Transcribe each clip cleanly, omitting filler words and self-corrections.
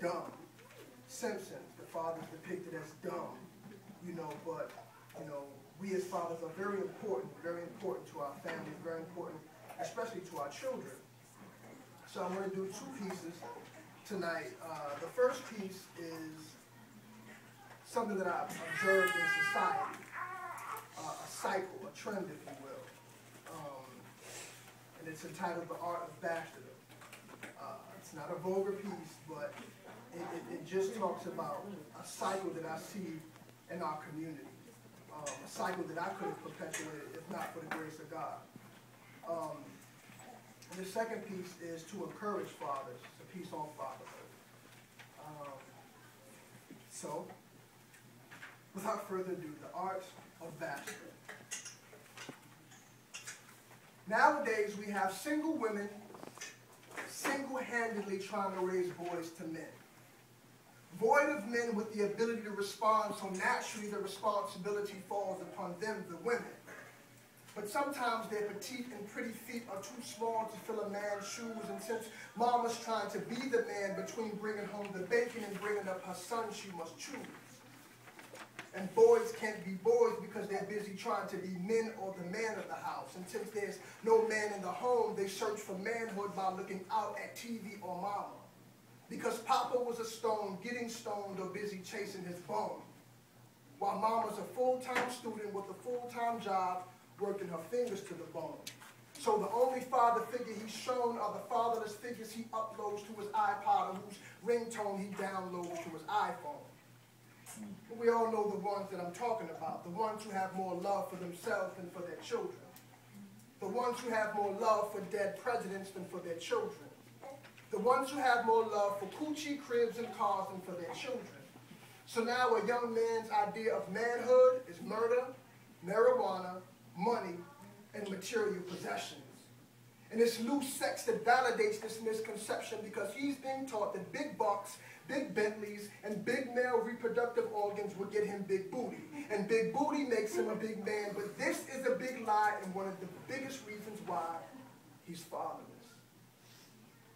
dumb. Simpsons, the father's depicted as dumb, but, we as fathers are very important to our families, very important, especially to our children. So I'm going to do two pieces tonight. The first piece is something that I've observed in society, a cycle, a trend, if you will. And it's entitled The Art of Bastardom. It's not a vulgar piece, but it just talks about a cycle that I see in our community. A cycle that I could have perpetuated if not for the grace of God. And the second piece is to encourage fathers. It's a piece on fatherhood. So, without further ado, the art of bastardom. Nowadays, we have single women single-handedly trying to raise boys to men. Void of men with the ability to respond, so naturally the responsibility falls upon them, the women. But sometimes their petite and pretty feet are too small to fill a man's shoes, and since mama's trying to be the man between bringing home the bacon and bringing up her son, she must choose. And boys can't be boys because they're busy trying to be men or the man of the house. And since there's no man in the home, they search for manhood by looking out at TV or mama. Because Papa was a stone, getting stoned or busy chasing his bone. While Mama's a full-time student with a full-time job, working her fingers to the bone. So the only father figure he's shown are the fatherless figures he uploads to his iPod or whose ringtone he downloads to his iPhone. We all know the ones that I'm talking about, the ones who have more love for themselves than for their children. The ones who have more love for dead presidents than for their children. The ones who have more love for coochie, cribs, and cars than for their children. So now a young man's idea of manhood is murder, marijuana, money, and material possessions. And it's loose sex that validates this misconception because he's being taught that big bucks, big Bentleys, and big male reproductive organs will get him big booty. And big booty makes him a big man, but this is a big lie and one of the biggest reasons why he's fatherless.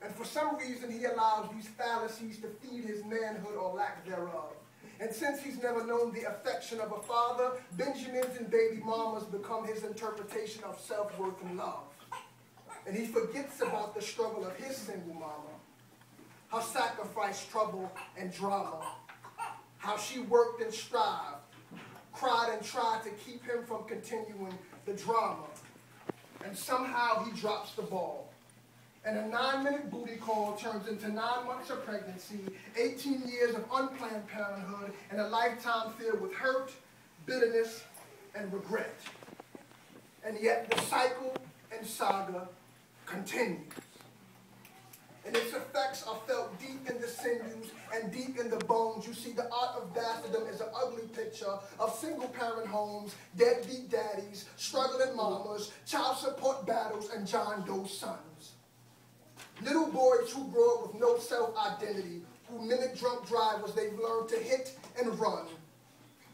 And for some reason, he allows these fallacies to feed his manhood or lack thereof. And since he's never known the affection of a father, Benjamins and baby mamas become his interpretation of self-worth and love. And he forgets about the struggle of his single mama, her sacrifice, trouble, and drama, how she worked and strived, cried and tried to keep him from continuing the drama. And somehow he drops the ball. And a 9-minute booty call turns into 9 months of pregnancy, 18 years of unplanned parenthood, and a lifetime filled with hurt, bitterness, and regret. And yet the cycle and saga continues. And its effects are felt deep in the sinews and deep in the bones. You see, the art of bastardom is an ugly picture of single-parent homes, deadbeat daddies, struggling mamas, child support battles, and John Doe sons. Little boys who grow up with no self-identity, who mimic drunk drivers they've learned to hit and run.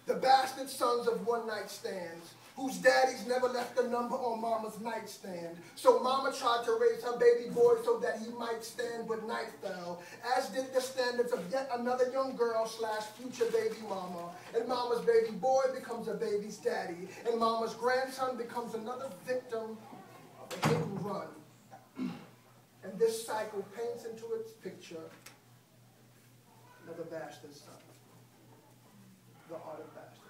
The bastard sons of one-night stands, whose daddies never left a number on mama's nightstand. So mama tried to raise her baby boy so that he might stand, but night fell, as did the standards of yet another young girl / future baby mama. And mama's baby boy becomes a baby's daddy, and mama's grandson becomes another victim of a hit and run. And this cycle paints into its picture another bastard son. The art of bastardom.